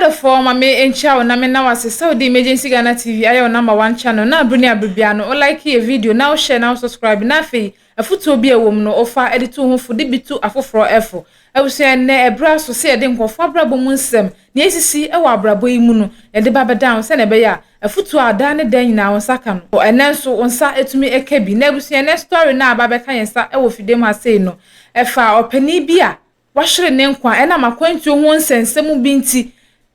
Other form I may enchow na me now as a Saudi emergency Ghana TV ayo number 1 channel na bruni abibiano or like a video now share now subscribe na fe a photo be a woman no offer edit to for dibitu afofro efo I will say na ebra so say de nkofo abrabo mu nsem na esisi e wa abrabo yi mu no e de baba down say na be ya a photo ada ne dan nyina won saka no o enenso onsa etumi ekabi na ebusia na story na aba be kan yensa e wo fide ma say no e fa opani bi a wahire ne nkwa e na makwantu ho nsensem bi nti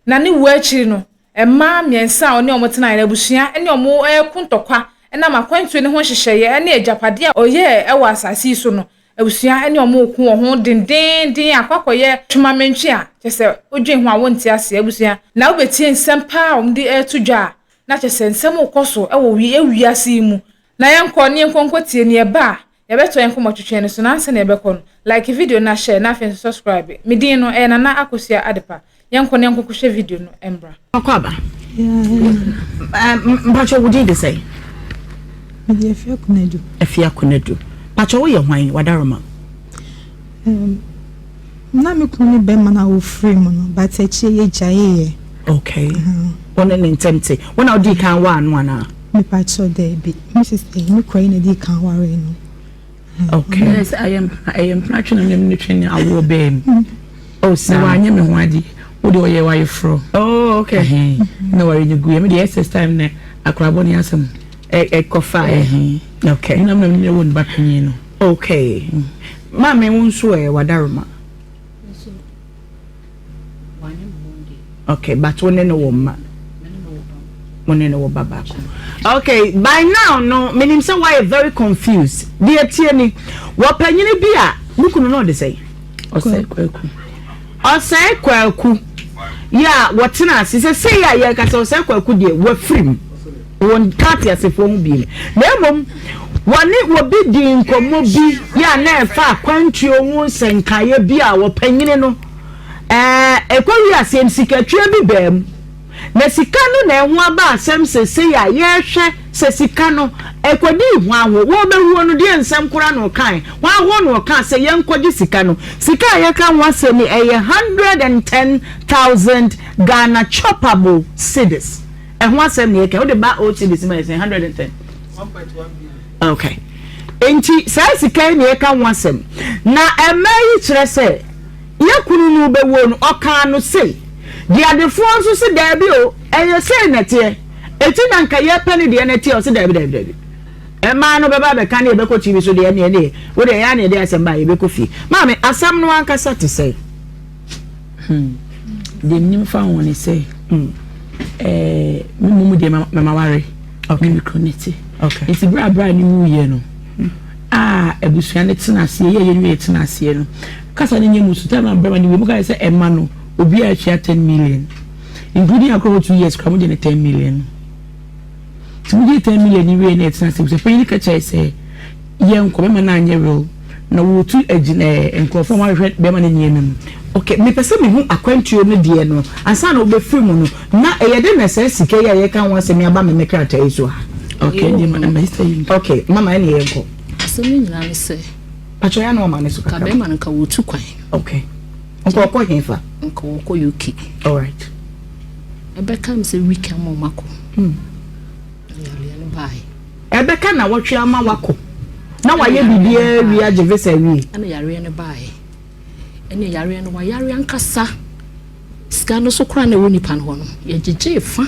na ne wo akiri no emma miensa oni omotena na busia ene omo kuntokwa na makwantu ne ho hyehyeye ene ajapade a oye e wa asasi so no abusia ene omo ku ho dindindin akwakoye twumamentwe a kyese odwen ho a wonti ase abusia na obetie nsempa omde etudwa na kyese nsem ukoso e wo wi ase mu na yanko ne nkonkotie ne eba ya beto yanko motwetwe ne so na anse na ebekọ no like video na share na fe subscribe medin no e na akosia adepa yanko ne nkonkohwe video no embra akwaba mpacho wudi de say me afia kunedu pacho wo ye hwan wadaroma na me kunu be mana wo free mo no but echi ye jaye okay one in tempted when I di kan wa anu ana me pacho there be Mrs. me kwai na di kan wa re no okay yes I am pacho na me training awo be oh so anya me ho adi wo de oye wa fro oh okay no worry you go me the exercise time na akrabo ni asem kofa okay na me won ba panyin no okay ma me wonso wadaroma okay but one no woman one no baba okay by now no meaning say why very confused dear tieni wo panyini bia mukunu no de say osai kwaku ya wotena asise say ya ye ka say osai kwaku de wa frim won kati asefo mu bi na emom woni wo bi di nkomo bi ya na efa kwantue hu senkaye bi a wo panyini no ekwawi asem sikatwe bi bam na sika no na ehu aba asem sese ya ye hwe se sika no ekwadi hu aho wo behu no de nsem kora no kan wa ho no kan se ye nkodi sika no sika ye kan wasem e 110,000 Ghana choppable cedis ehu asem ne ye kan wo de ba old cedis ma 110 1.1 billion okay enti sai sika ne ye kan wasem na emayi kire se yakunu no be wonu oka no sei dia de fonso se da bi o eye sei nete eti na nka ye pani de nete o se da bi e ma no be ba be kan e be ko TV so de ne wo de ya ne de asem ba e be ko fi ma me asam no anka sa te sei de nim fa woni sei mumu de mama ware okay microneti okay iti bra ni mu ye no ebusua ne tena se ye nwe tena se no kasa ne nyemu su tama bra ni we mu ka say emma no obi a chia 10 million including across 2 years come de 10 million so we 10 million ni we na tena se so pay ni ka chai say ye nko be na anye real na wo tu agine enkrofo ma hwe be ma na nyemu okay me pese me hu akwantuo no de no ansa na obe free mu no na eye de na say sika ya ye kan won se me aba me mekrata iso ha okay ndi ma na say okay mama ene ye nko so me nyina se pacho ya no ma ne so ka be ma nka wo tu kwan okay nko henfa nka wo ko UK all right ebe kam se weekend mo mako yale no bai ebe ka na wotwe ama wako na waye bibia wi agevesa wi ana yare no bai ene yare no wa yare ankasa ska no so kra na woni pan ho no ye jeje fa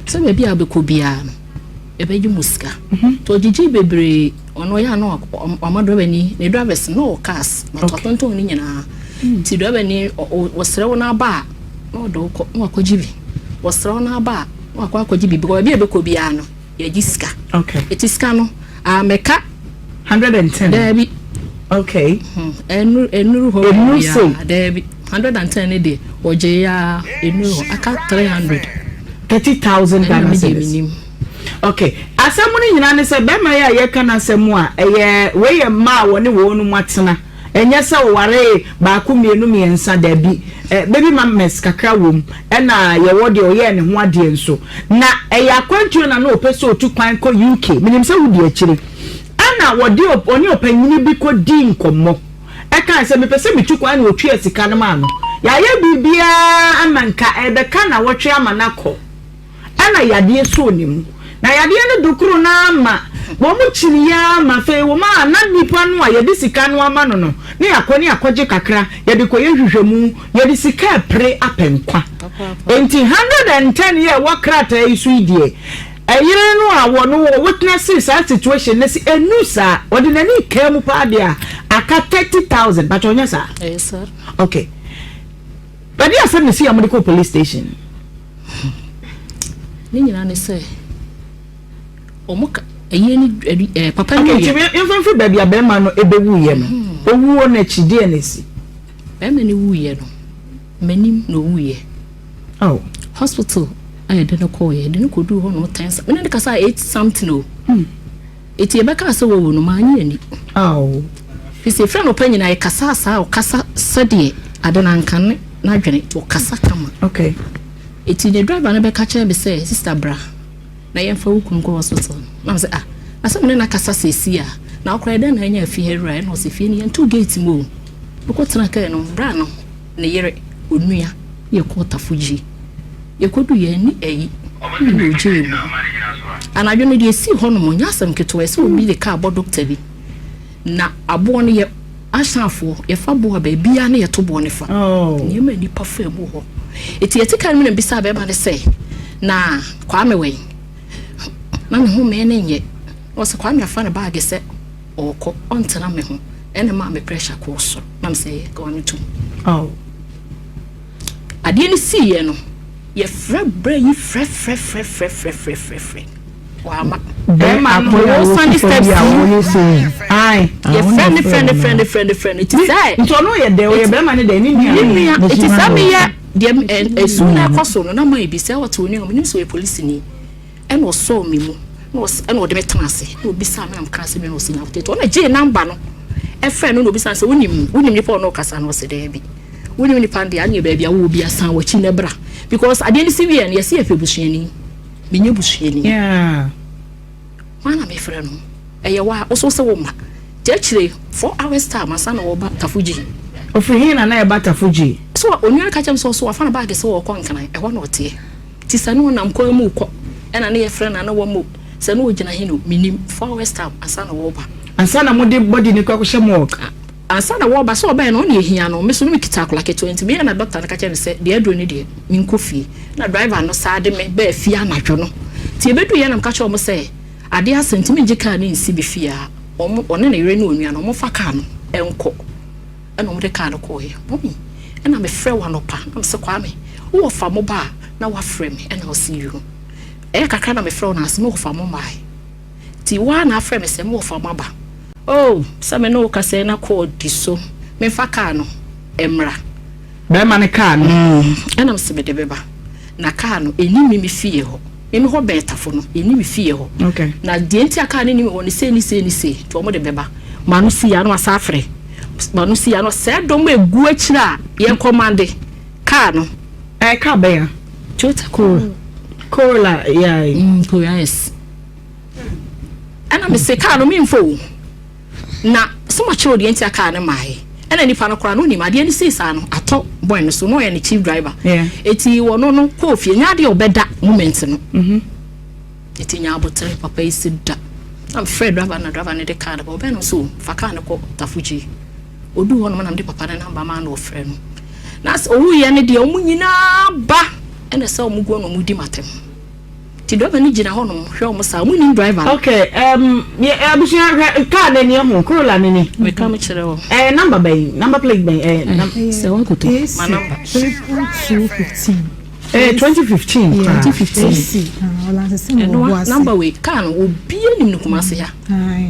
se be bia be ko bia no ebe ju muska to jeje bebre ono ya no amado bani ne drivers no cars ma totonto ni nyina ti driver ni wosrewo na ba no do ko no akojibi wosrewo na ba no akojibi because bia be ko bia no ye jiska okay etiska no ameka 110 debi okay enuru ho ya debi 110 ne de oje ya enuru aka 30,000 Ghana cedis okay asemu ni nyina ne se be ma ya ye kana asemu a eye we ye ma woni wonu matena enye se ware ba ku mienu miensa da bi baby mames kakra wom na ye wode oye ne ho ade enso na eye akwantuo na opeso otu kwan ko UK minim se wudi akire ana wode oni opanyini bi ko di nkomo e kan se me pese me tu kwan na otwe asika no ma no ya ye bibia ama anka ebeka na wotwe amanako ana yade so onimu na yade no dukuru na ama wo mu chiri ya ma fe wo ma na nipa no a yade sika no ama no ne yakoni akoje kakra yade koye hwehwemu yade sika pre apenkwa enti 110 year wakrata isu die ayire no a wo no witness that situation na si enusa odi na ni kemu pa dia aka 30,000 but onya sa yes sir okay but you say me see amudi police station ni nyina ne say omuka eyeni papa ni ye you fi baby abema no ebewu ye no owu na chide na si bema ni wu ye no manim no wu ye oh hospital I didn't call you, didn't go do no times. When I cast 8 something, no. It's a back as a woman, man. Oh, it's a friend opinion. I cassa or cassa sadi. I don't uncan, not it to cassa come. okay. It's in the driver and a catcher be say, Sister Bra. Na am for who can go hospital. Mam say, I saw me na cassa say, now cried then I near fear right, was if any and 2 gates move. Look what's not kind of brano. Near it, Unia, your quarter Fuji. You could do any a jail. And I don't need to see Honor Yasam Keto, will be the car doctor. Na a born ye Ashanfo, if I bore a baby, I near to Bonifa. Oh, you may be perfume. It's yet a kind of beside everybody say. Na, Kwame away. None who may name yet was a Kwame fan a bag set or call on Taname, and a mammy pressure course. Mam say, go on to. oh. I didn't see you know. Ye free. Wow, Them are Sunday steps. Aye, Your friend. It is I. so no ye there we be man dey ni It is me ya. Dem soon I cross on na my be say what we know so police ni. And was so me mu. Was and what dem transe. No be say am kase me no sin out. On J number no. E friend no be say wonim nipa no kasa no se dey bi. Wonim nipa dey anya ba bia wo bi asan wa chi na bra. Because I didn't see and yes, if you bushini, Minya bushini. Yeah. One of my friend, a wa also so woman. Actually, 4 hours time, my son over Tafuji. Of him and I about Tafuji. So, when you catch him so I found a bag so concan, I want not tea. Tis a no one I'm calling Muko, and a near friend and no one move. Sanu Janahino, meaning 4 hours time, a son of over. And son of Modi body in the cocksham walk. And son of Waba saw by only here, no, Miss Mikitak like a 20 me and a doctor and catcher said, dear doing it, mean coffee. Na driver no sad me be fear na jono. Ti ebedu ye na mkacho mo say, ade asentime jika ni nsi be fear. Omo one na ire no onua no mo fa ka no enko. Ena mo de ka no ko ye. Mommy, ena me frɛ wa no pa. Na me se kwa me. Wo fa mo ba na wa frɛ me ena o see you. E kakra na me frɛ na ase mo fa mo mai. Ti wa na frɛ me se mo fa mo ba. Oh, sa me no ka se na ko di so. Me fa ka no emra. Be man ka no. Ena me se be de beba. Na ka no eni mi fie ho. Emi ho betafo no eni mi fie ho. Okay. Na de enti aka ne ni woni se to mo de beba. Manu si ya no asafre. Manu si ya no se dom egu akira ye commande. Ka no. Ka be ya. Toyota Corolla, yeah. Yes. Ana me se ka no mi mfo. Na so much de enti aka ne mai. Ena nipa no kora no ni ma de ni sisa no ato boy no so no ye ni chief driver. Yeah. Eti wono no ko fie nya de obeda moment no. Eti nya abotre papa isi da. Am Fred driver ne de car ba obe no so fa car ne ko Tafuji. Odu ho no na de papa ne namba ma na ofre no. Na owu ye ne de omu nyina ba. Ena se omu go no mu di matem. Ti driver ni gina ho no hwe omu sa omu ni driver. Okay, yeah, abusia car ne ni ho Corolla ne ni. We come chere wo. Number plate bay, Se won ko to. My number 215. 2015. 2015. Number we can obi anim no kuma se ya.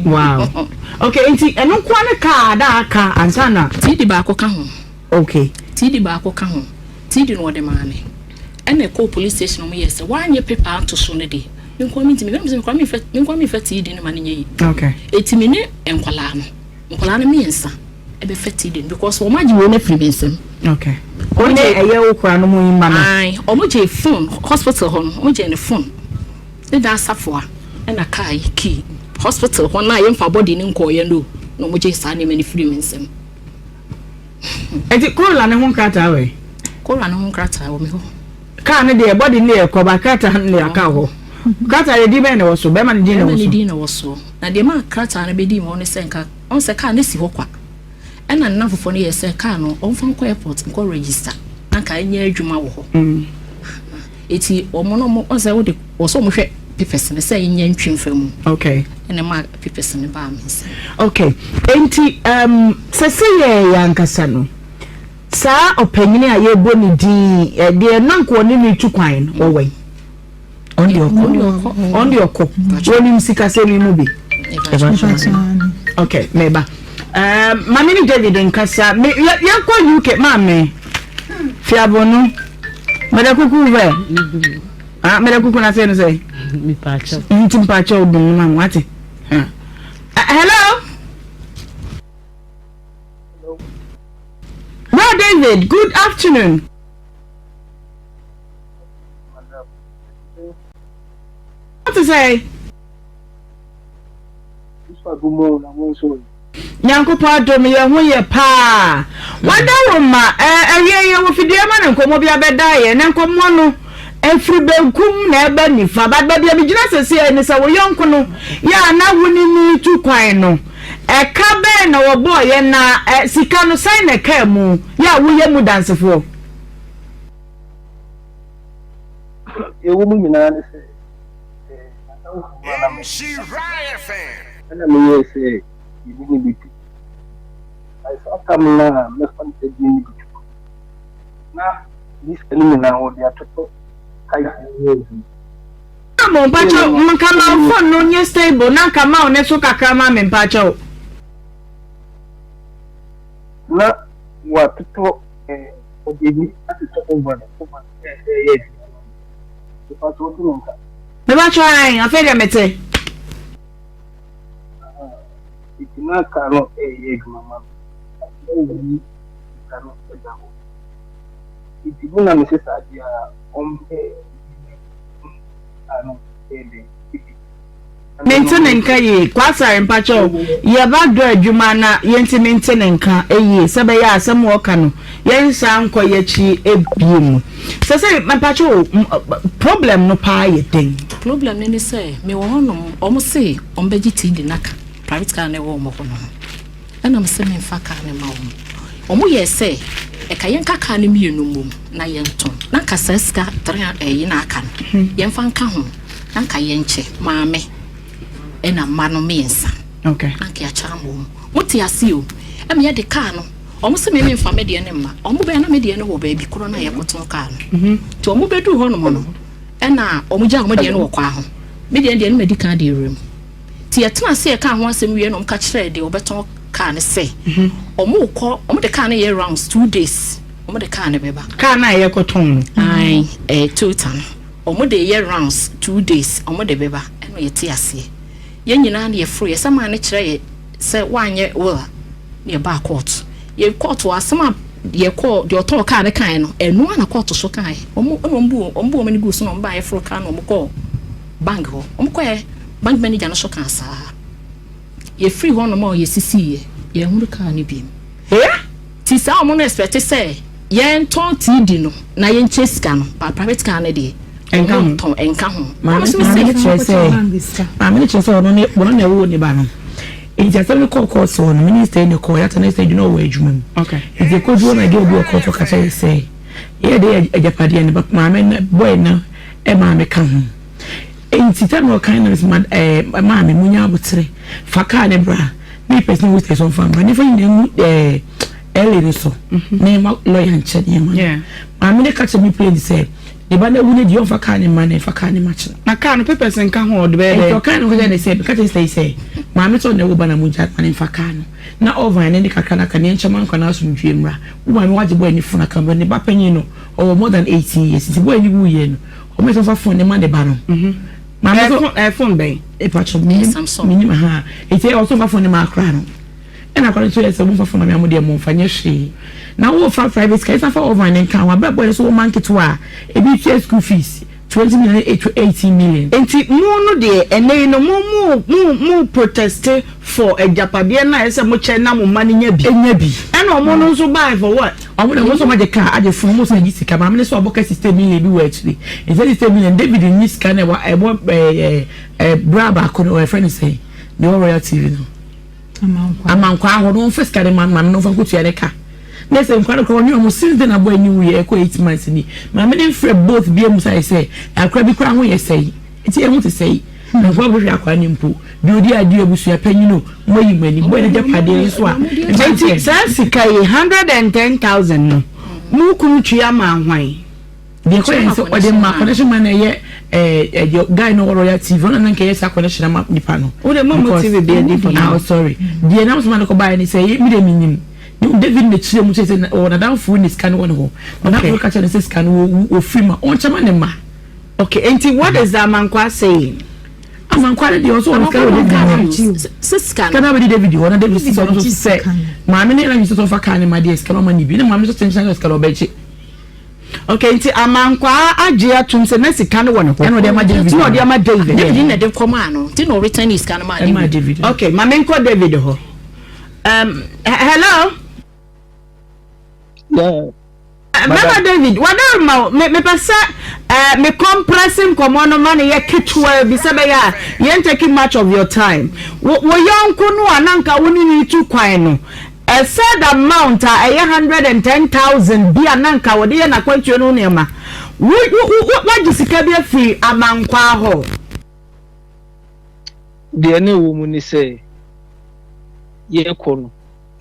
Wow. Okay, enti eno kwa ne car da aka ansana. Ti ba ko ka ho. Okay. Ti ba ko ka ho. Ti no de mane. Ene ko police station mo yes. Wanye paper to so ne de. Nkwami ntimi nkwami fa ti no mane nyi. Okay. Etimi ne enkwala no. Nkwala no miensa. Ebe fa ti because o maji wo na free bensem. Okay. One eye wo kwa no mu yima no. Ai, o mo je phone hospital ho no. O je ne phone. Ne da safoa. Ena kai key. Hospital ho na yemfa body ni nkoye no. No mo je sa ne mani free bensem. Eti Corolla ne ho nkata we. Kora no krata wo me ho. Ka ne de body ne ko ba krata ne aka ho. Krata de di be ne wo so be ma ne di ne wo so. Be di ne wo so. Na de ma krata na be di mo ne se nka on se ka ne si ho kwa. Ena nna fofo ne ye se ka no on fa ko airport nko register. Anka enya adwuma wo ho. Eti omo no mo on se wo de wo so mo hwe papers ne say nya ntwemfam. Okay. Ene ma papers ne ba me se. Okay. Enti sese ye yankasa no. Sa opanyini a ye bo ni din de nanko ni ni tukwan wo we. On the oko. Woni msika se mi mu bi. Okay, meba. Mami ni David nkasa me yakwa UK mame. Fiabonu. Meda kuku ve. Meda kuku na se no say. Mi pacha. Ntim pacha odun ma wate. Hello? Well, David, good afternoon. What to say? Nyanko pa do me ye ho ye pa. Wada roma ye wo fidie ma ne nkomo bia beda ye ne nkomo no efri benkum na eba nifa ba bia bi gina sese ni sa wo yonko no ya na woni ni tu kwan no eka be na wo boy ye na sika no sai na ka mu ya wo ye mu dansefo e wo mu nyina ne se ana me ye se ni bi ai sa kam na me fan te ni bi na this enemy na wo dia toto kai mo mpacho mkama phone no nye stable na kama one so kakra ma me mpacho na wa toto o de ni ati toto bana ko ma ye ko to to nka me ba try afere mete itina kano ye mama ni kano dawo itibuna mesesa dia ompe ano ede maintain nka ye kwasa mpacho ye ba do adwuma na ye nti maintain nka eye sebe ya asem wo ka no ye nsa nko ye chi ebiem sese mpacho problem no pa ye den Problem ni say me wo honom omo say ombeji tidi naka private car na wo mo kono ana me se me fa car ne ma wo omo ye say e ka yen kaka ne mienu mum na yen ton na kasa ska tren na aka no yen fa nka ho na ka yen che maame e na ma no mensa okay anka ya cha mo muti ase o e me ye de car no omo se me fa me de ne ma omo be na me de ne wo ba bi kro na ye koton car no to omo be du ho no mo no e na omo ja omo de ne wo kwa ho me de ne medical de rem ti ya tena se ka ho asem wie no mka kire de obeton car ne se omo ko omo de car ne ye rounds 2 days omo de car ne beba car na ye koton ai total omo de ye rounds 2 days omo de beba e no ye ti ase ye nyina na ye free ye sama ne kire ye se wanye wo ne ba court ye court asema ye call de oton car ne kan no enu na court so kan omo omo ni gu so no ba ye free car no omo call bank ho omo ko ye bank manager no so kan sa ye free ho no ma ye sisi ye huru ka ni biem ti sa omo no expect say ye nton ti di no na ye nche sika no pa private car na de enka ho ma me chese ono ne bono na wo ni ba no enti asem ko ko so no minister ni ko ya tana say you know where adwuma okay enti ko do na ge obi ko to ka say ye de ajapade ni ba ma me boy na e ma me ka ho enti ta no kind of ma me munya abotre faka ne bra me person who stays on farm but if you name early so name lawyer and chat yeah ma me catch me play say the bana wuni di on faka ne man faka ne match na ka no papers nka ho de be e ka no go dey say because say ma me to na wo bana munya man faka no na over ne kaka na ka ne nchama nka na asumdwe mra wo ma me waje boy ni funa ka ne ba panyin no or more than 18 years the boy ni wu ye no o me so fa phone ne man de ba no mama so phone bay e patcho minimum ha e say also fa phone ma akra no e na kwale so yes mo fa phone ma mo de mo fa nya hwe na wo fa private case fa over ne kan wa ba boy so wo market wa e bi pay school fees 20 million to 18 million enti mo no de ene no mo protest for a japade na ese mo che na mo mani nya bi e na mo no so buy for what I'm going to make a car. I just from most of this car. I'm going to book a system million be actually. Instead of system million, David in this kind of I want a braba could or a friend say no royalty. I'm on quite one first carry man no for good to car. Let's say quite a corner almost since then I boy new year 8 months in my men friend both be able to say I crabby crown what you say. It's able to say. Na kwa bwe akwani mpo bi odi ade abusua panyino moyi mani bo ne japade so a enti sika 110,000 no mu kunu twa ma hwan de ko yen so ode ma connection man ye guy no royal TV no nan ke yes connection ma nipa no o de mo TV be dey for now sorry de na so man ko buy ni say mi de minim David ne chire mu say o na dan fu ni scan won ho na ko ka chane say scan wo free on chama ne ma. Okay, enti what is that man kwa saying? I'm quite the also on Siska. Can I be the video? One of the say, Mammy, I'm used to for can my dear Scalomani, be the mamma's attention as Scalobechi. Okay, nti amankwa agye atum se na sika no won ho. No dey ma David. No dey ma David. David na dey command no. Ti no return is can ma David. Okay, mamenko David ho. Hello. Yeah. Mama David, whatever me pesa me compressing komono man ye kitwa bi se be ya ye taking much of your time. Wo yonku no ananka woni ni tu kwan no. A said amount a 110,000 bi ananka wo de na kwantwe no ne ma. What jisika bi afi amankwa ho. De na wo mu ni say ye kono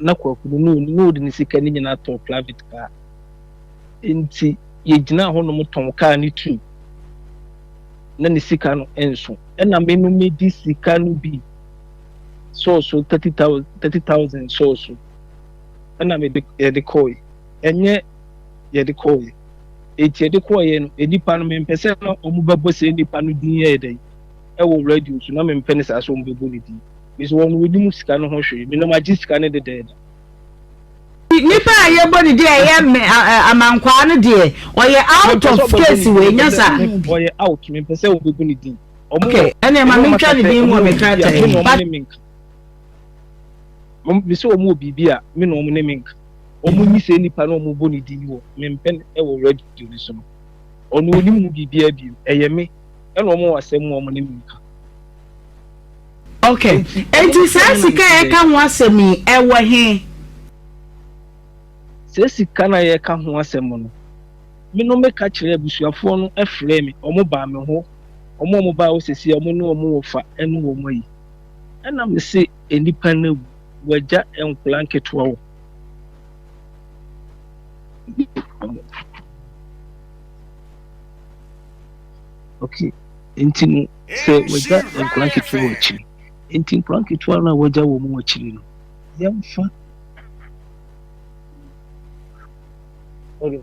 na kwakudu no de ni sika ni nyina to private car. Inti ye gina ho no moton car ni tu na ni sika no enso na menu me di sika no bi so 30,000 so na me de koi enye ye de koi eti de koi no edipa no me mpese no omu babo se edipa no din ye dey e wo radio so na me mpene sa so omu babo ni din bi so won we di mu sika no ho hwe me no ma gi sika no de nipa aye body dey aye amankwa no dey oye out of case we nyasa oye out me pese wo begu ni din okay ene ma me twa ni din wo me krata me so omu bibia me no omu ne minka omu ni se nipa no omu bo ni din wo me mpen e wo radio ni so onu oni mu bibia bi eye me ene omu wasem omu ne minka okay enti sika e ka ho asemi e wo he sika na ye ka ho asem no me no me ka kire abusuafo no efre me omo ba me ho omo ba wo sesi omo no omo wo fa enu wo moyi na me se enipa na waja enkulanke to wo okay enti se waja enkulanke to wo chi enti enkulanke to na waja wo mo chi no yamfa I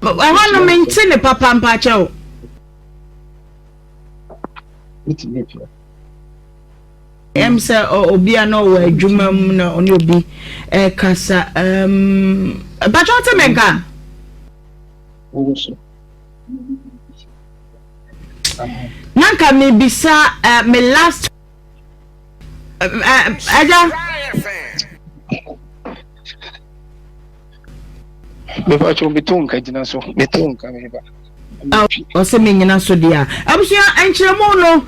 want to maintain the papa and pacho. Say obiano we dwumam na oni obi kasa pacho temenka nanka me bisa me last aja me fa cho betonka jina so betonka me ba o se me nyina so dia abusua enchiremo no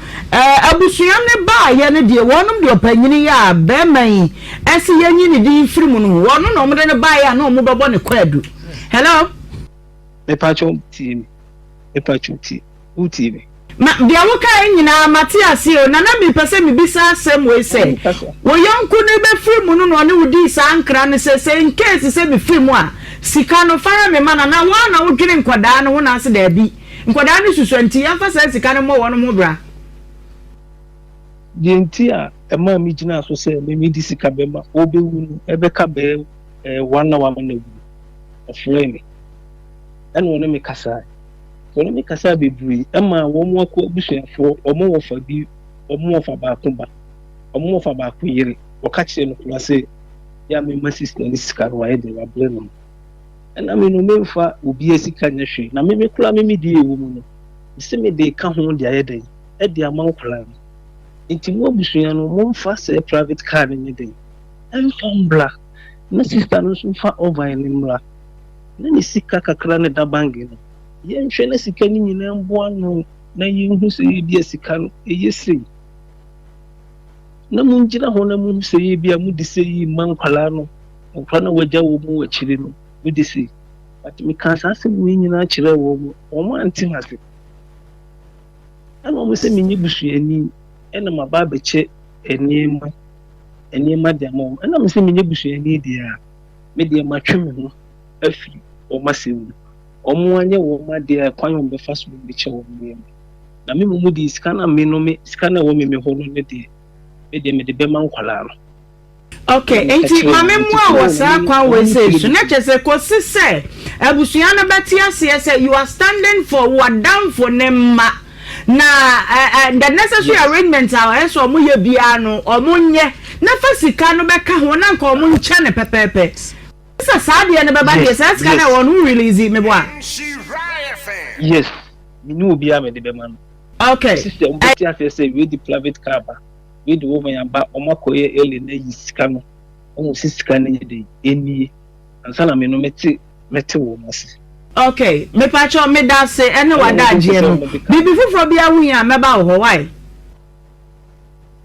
abusua ne ba ye ne die wonum de opanyini ya be man ese yanyi ne di firimu no wonu no mo de ne ba ya na mo bebo ne kwadu hello me fa cho ti me fa cho ti uti me ma bia wo kai nyina matiasi o na mi pese mi bisa asem we say wo yonku ne be firimu no no ne wudi sankra ne se in case se be firimu a sika no fara me mana na wa na wo dwene nkodaa no na ase da bi nkodaa no susuanti ya fa sa sika no mo wono mo bra di enti a ema mi gina so se me di sika be ma obewu no ebe ka be 1 hour ma na wu afre me eno no me kasa so no me kasa be bui ema wo mo akọ busuafo omo wo fa bi omo wo fa ba ko ba omo wo fa ba ko yire wo ka kire no kula se ya me ma sister ni sika ro aye de wa blame na me no memfa obi asika nyehwe na me kula me di ewu mu no se me de ka ho de aye den e de aman kula nti mo busua no mo mfa se private car ni den en fambla na sister no so fa over ni mra na ni sika kakra ne da bangi no ye nhwe na sika ni nyina mbo ano na ye hu se ye bia sika no ye sei na mun jira ho na mun se ye bia mu di se yi man kwala no nkwa na waja wo mu wachire no mu di se but me kan sa se mu nyina kire wo mu o mo anti hase ana mo se me nyi busuani ena maba beche enima dia mo ana mo se me nyi busuani dia me dia matwe me ho afi o masewu o mo anye wo ma dia kwan wo be fast mo be che wo mo na me mu di scanner me no me scanner wo me ho no ne dia me de be man kwala no. Okay, enti mame mu a wo sa kwa we say so na chese ko sise abusua na betia say you are standing for wadam for nemma na the necessary arrangements are so mo ye bia no o mo nye na fasika no beka ho na nka o mo nche ne pepepe sa de ne baba de sa ska na wo no release me bo a yes me no bia me de be man. Okay, system betia say we the private car ba we the woman aba omakoye ele na yisika no o sisika na ye eni ansala me no meti wo masi. okay, me pacho me da say ene wada aje no bibi fufuro bia hu ya meba wo why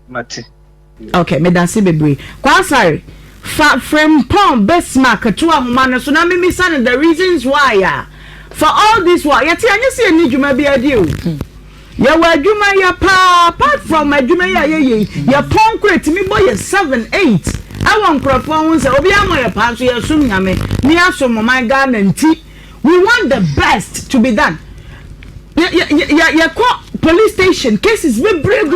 mati. Okay, me da say bebre kwa sorry from pom besmark to ahoma no so na me san the reasons why for all this why yeti anye say ni djuma bia di o ya wadwuma ya pa apart from adwuma ya ye ya concrete mi boy 7 8 awon crofo hun se obi amọ ya pa so ya sum nyame ni aso mo my Ghana nti we want the best to be done ya call police station cases we break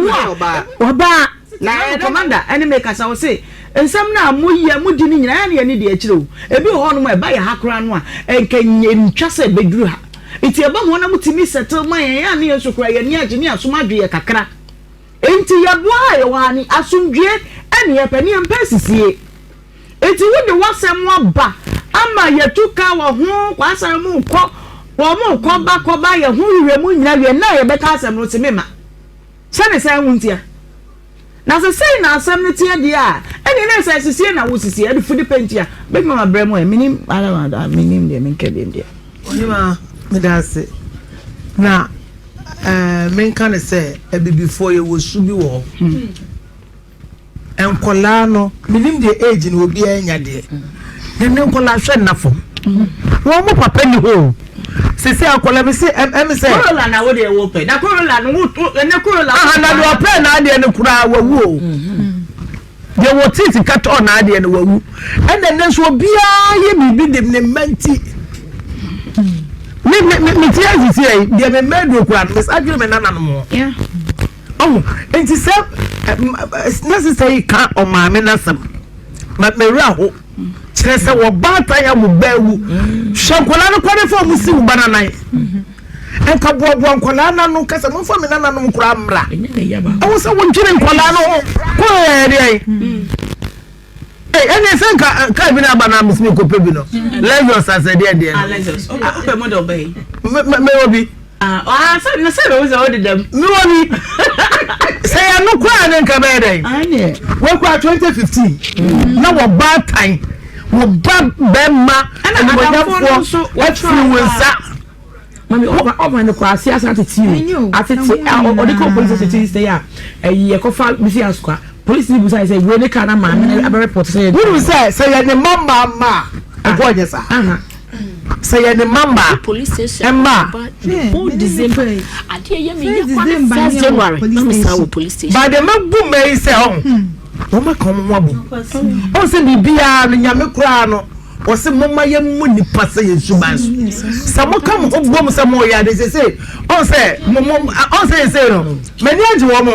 oba na commander any make us I say ensam na mudi ni nyina ya ni de akire o ebi ho no mo e ba ya hakra no a enkenye ntwa se beduru ha iti eba mo na mutimi settle man ya na yesu kura ya ni age ni asomadwe kakra enti ya boa ya wani asundwe ene ya pani empesisie enti wo de wasem aba ama ya tuka wo ho kwasa mu ko wo mu ko ba ya ho wiwe mu nyina wie na ya beka asem no timema sane sai huntia na se sei na asem ne tie dia ene na sai sisie na wo sisie e fudi pentia be mama bremo e minim ala minim de menke de onima medase na men kan say e be before you was subi wo enkola no minim the age no obi anya de den enkola hwe nafo wo mo papa ni ho sisi akola bi se em say korola na wo de wo pe na korola no ne korola na do pe na de ne kura wawu o de wo titi kato na de ne wawu ene so obi aye bibi de ne manti me tia sisi e de me medo kura no actually me nana no mo yeah oh enti se necessary ka o ma me nasam ma me ra ho kire se wo bata ya mu bawu shankola no kwade fo mu si u banana enka bobo nkola na no kasa mo fo me nana no kura mra awu se wo nkire nkola no ko ere ene senka ka bi na bana musimi ko pebi no Lagos as de Lagos okay mo do be me obi so na say we zo de dem me obi say ya no kwa na nka be dey anye we kwa 2015 na wo bad time wo bad bema ana adafo so what you will sa mami over no kwa sia sa tete atete o de ko police station stay ya ye ko fa bisi askwa police ni busa say we ne kana ma na aba report say we say ya ne mama ko je sa say ya ne mama police station emma who December ade ye me ye kwa 1st January na sa police station by the mabu me say o ma kom mo abu o se bibia no nyame kura no o se mama ye mu nipa se yesu banso samo kam ho bom se mo ya de se o se o se no many aje wo mo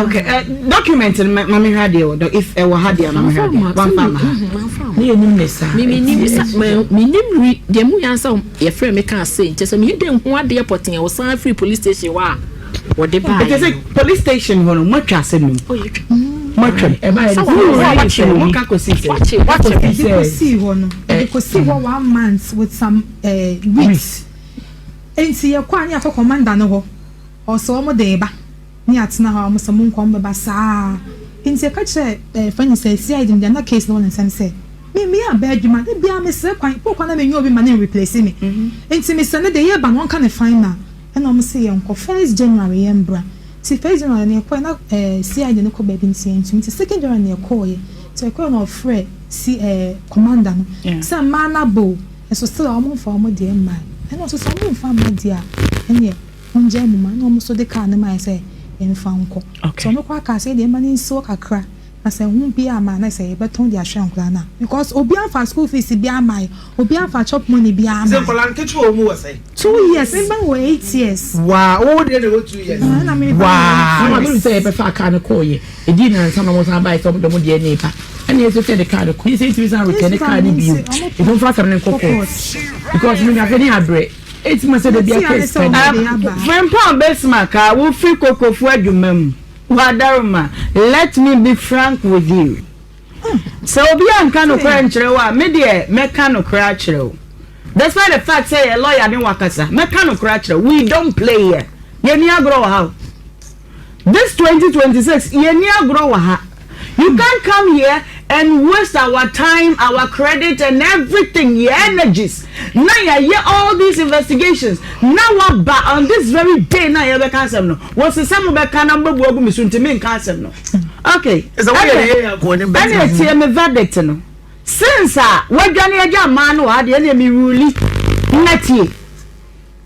okay document mama radio if e wa radio na mama radio one farmer ni enim nesa minim de mu yansa ye frɛ me kan say nche se me de ho ade airport e wo san free police station wa wo de ba because police station hono mo twa se no matwa e ba mo ka ko see hono ko see 1 month with some weeks enti ye kwa anya for commander no ho o so mo de ba ni atena ha mo so mo nkom ba sa enti ka che fani say CID dem na case no one nsem say me a bad man be a miss quite poor when I mean you be man replacing me enti me send the year but one can find now and I'm say uncle 1st January embra see 1st January near quite see I didn't go baby saying to 2nd January near call so I call no friend see commander some manabo and so still almost for my dear man and also some for my dear and yeah on German almost so the car I say in Fanco so no quite say the money so kakra I say won't be a man I say but on their shank lana because obian for school fees be a my obian for chop money be a man 2 years even 8 years wow oh they go 2 years wow I'm going to say if I can't call you it didn't some was buy some of the money neighbor and you say the card you say to return the card you don't fast and because you have any break it's must be a case friend pound best marker will free cocoa for you mem Wadaruma, let me be frank with you. So be an kind of crunch, media, mechanical crutch. Despite the fact say a lawyer didn't work as a mechanical crutch, we don't play here. Yenya grow how? This 2026, Yenya grow how? You can't come here and waste our time, our credit, and everything, your energies. Now you hear all these investigations. Now what on this very day now you can't say no. What's the same about number we go mission to me can't say no. Okay. It's a way me verdict no. Since we gonna get man who had the enemy ruling not ye.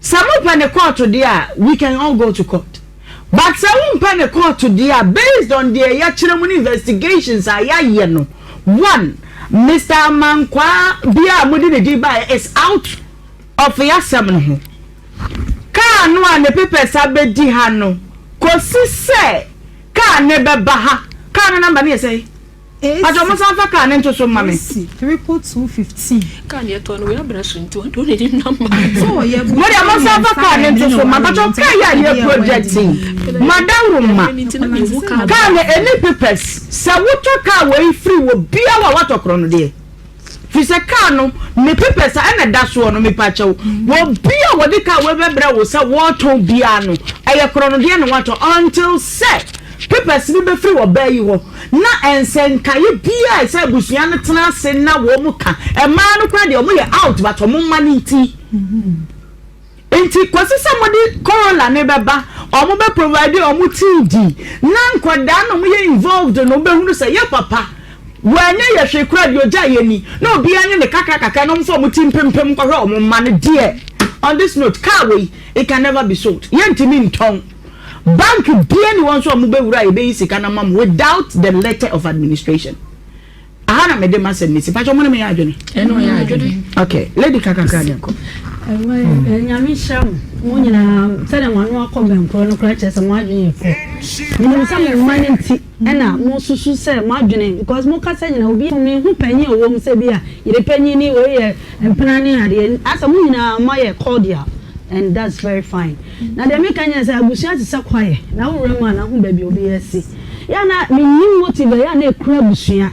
Some open the court today, we can all go to court. But some open the court today based on the yachiremuni investigations are no. One, Mr. Mankwa Bia Mudi Diba is out of Yasamno. Can one the paper sabe dihano. Kosi say, can never baha. Can number me say. I don't want can into some mammy. 3.215. Can you turn we are brushing to don't need number. So yeah, what I must have a can into some mamma, but okay, you're projecting. Madam, can any papers? So what your car way free will be our water chrono there. Fisacano, me papers and a dash one me pacho. Will be our the car where Bra was a water piano. I chronodian water until set. Papers will be free or bear you. Na and send can you be I said Busiana Tana send na womuka. A man who cried your money out but a money tea. Enti kwasi somebody corolla nebeba omo be provide omo TD na nkwadaa no mo involved no be hunu say ya papa wanya ye hwe kura de oja ye ni na obi anye ne kaka no mfo mo timpempem kwahwe omo ma ne de on this note car way it can never be sold yentimi nton bank be anyone so omo be wura e be isika na mam without the letter of administration ahana me de ma se ni si pa cho mo ne me ya adwene eno ya adwene okay lady kaka ko nyamisha munyina sene wanu akombe nkro no kra chese mo adwene fo nyina sam mani nti ena mo susu se mo adwene because mo kasa nyina obi me hu panyi owo mo se bia yire panyi ni we ye empranani ade asa mo nyina mo ye cordial and that's very fine na de me kanya se abusia ti se kwaye na wo remu na hu ba bi obi yesi ya na me nim motive ya na ekura abusia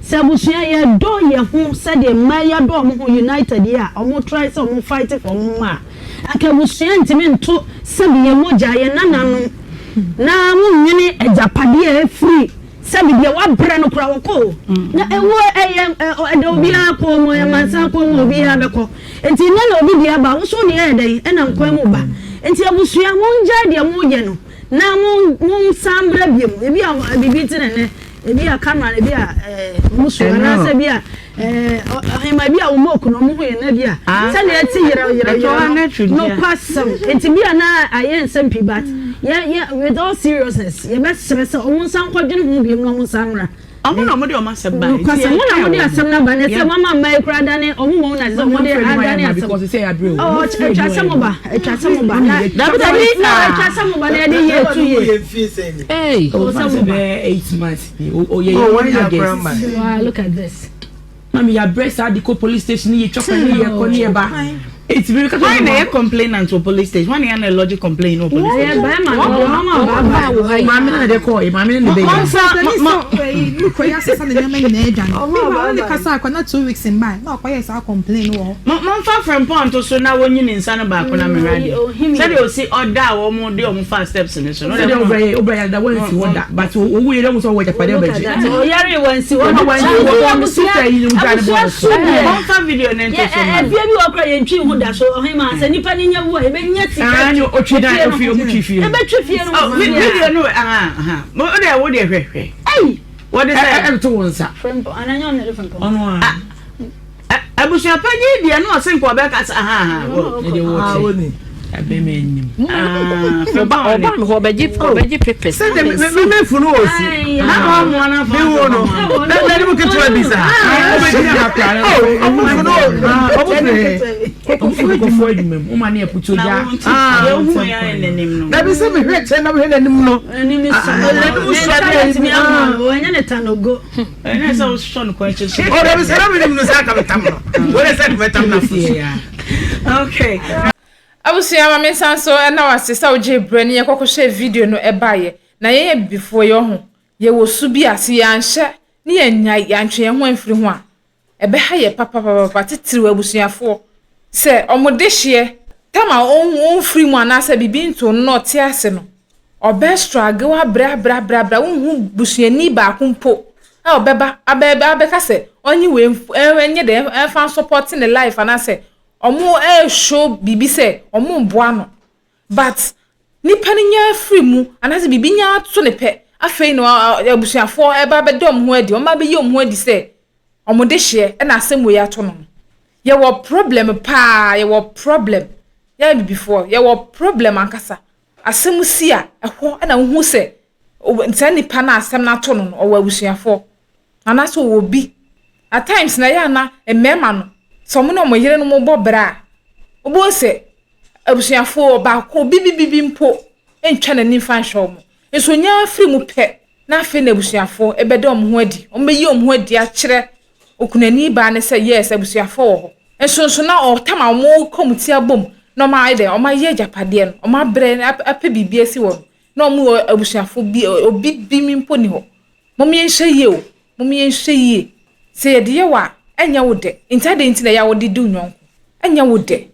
Sabusia ye do ye hu said the mayor do mo united ya omo try so omo fight for ma akabusia ntimi nto sabi ye moja ye nananu na mu nwini ejapade e free sabi de wa bre no kura woko na ewo ede obi akọ mo ye mansa ko mo obi ha beko enti na obi dia ba wo so ne e den e na nkwa mu ba enti abusia mo nja de mo ye no na mo sambra biem e bi a bibi tinene ebi a camera ebi a musu na se bi a ahima bi a wo moku no mo hoye na bi a se na eti yira no kwasam enti bi a na ayen sempi but yeah with all seriousness ye best se o mo san kwadwene hu bi no mo sanra omo na mo de o ma se ba kwasam mo na mo de asam na ba ne se mama mai kura dane o mo na se mo de adane asam because say adre oh etwa samo ba na etwa samo ba na de ye 2 years hey o samo ba 8 months oh yeah wow look at this mami ya breast at the police station ye chop ni ye ko ni e ba It's because why they complainant to police station? Why they logic complain no police station? Mama na dey call, mama na dey. Look where you say something na me na edwan. Me ba kasa akwa na 2 weeks in by. Na akwa yes I complain wo. Mom fa from point to so na wonyi ni nsa na ba ko na me radio. Say dey o see order wo mo dey o mo fast steps ni so. No dey obey that one si order but owu ye dem so wo japade obeji. O yare wan si wo wo super yi mu try bo. Mom fa video na nto so. E bia bi wo kra ye ntwi hu da so o he ma se nipa ni nya wo e be nya ti. Ani o twi da o fi o mu twi fi. E be twi fi no. Video no mo o dey wo dey hwehwe. Hey, what is that? Em to wonsa. Friend, ananya on the phone. Ono a. Abusia panyi dia no osenko obeka sa wo dey wo ti. Abe me nyim. Oba me ho beji pepes. Say me funu osi. Na mo na fa. Be wo no. Na dem ke twa bisa. Obeji na akara. Obu ko fo edumem. O ma na eputo ja. Ehu ya enenim no. Na bi se me hwe che na me enenim no. Enimi so. Mi amu, anya ne tanogo. Ene so shon ko eche so. O na bi se na me enenim no sa ka betam no. Wo le se betam na fu. Okay. Abusia ma me sanso na wase sa oje bre ne yekokoshe video no ebaye na ye before yo ho ye wo su bi ase ya nhye ne ye nya ya ntwe ho amfiri ho a ebe ha ye papa titiri abusuafo se omode hye tama on free mu anasa bibi nto no te ase no obe struggle wa bra hu busuani ba kumpo a obeba abeka se onyi we enye de fan supporting the life anase omo show bibi se omo mboa no but nipa nya free mu anase bibi nya to ne pe afei no abusuafo eba be dom ho adi omo be yom ho adi se omo de hye na asem we ato no ye wo problem pa ye wo problem ya before ye wo problem ankasa asem si a eho na hu se ntan nipa na asem na to no o abusuafo anase wo bi at times na ya na emema no some no mo yire no mo bobra obo se abusuafo ba ko bibi mpo entwa na ni fan show mo eso nya free mu pe na afi na abusuafo ebede om ho adi om beyi om ho adi a kire okunani ba ne se yes abusuafo ho eso na o tama mo komti abom no ma ide o ma ye japade no o ma bre ape bibi esi wo no mo abusuafo bi obi mi mpo ni ho mo mi enhye ye o mo mi enhye ye se ye de wa enya wo de intade nti na ya wo didi unyonko enya wo de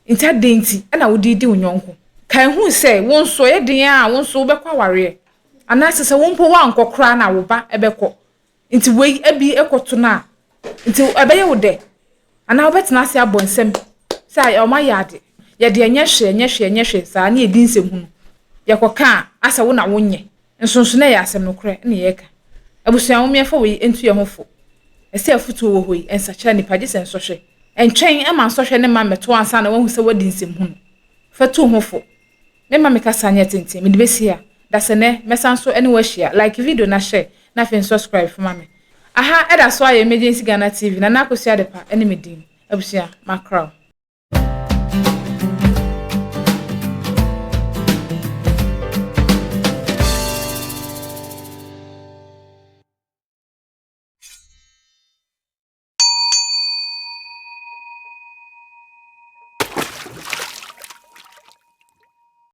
intade nti na wo didi unyonko kan hu se won so ye den a won so be kwa ware anase se won po wa nkokra na wo ba ebekọ nti we abi ekoto na nti ebe ye wo de ana obetena ase abonsem sai o ma yade ye de enye hwe sa na edi nsem hu ye koka asa wo na wonye nsonso na ye asem no kre na ye ka abusuan wo me fa we entu ye hofo ese afutu wo hoi ensacha nipa je senso hwe entwen ema nso hwe ne ma meto ansa na wahu se wadi nsem hu fatu hofo me ma meka sanya tenti me de besia da se ne mesanso ene wa hia like video na share na fe subscribe for mame aha eda so aye emergency Ghana TV na nakosia de pa ene medin abusia macro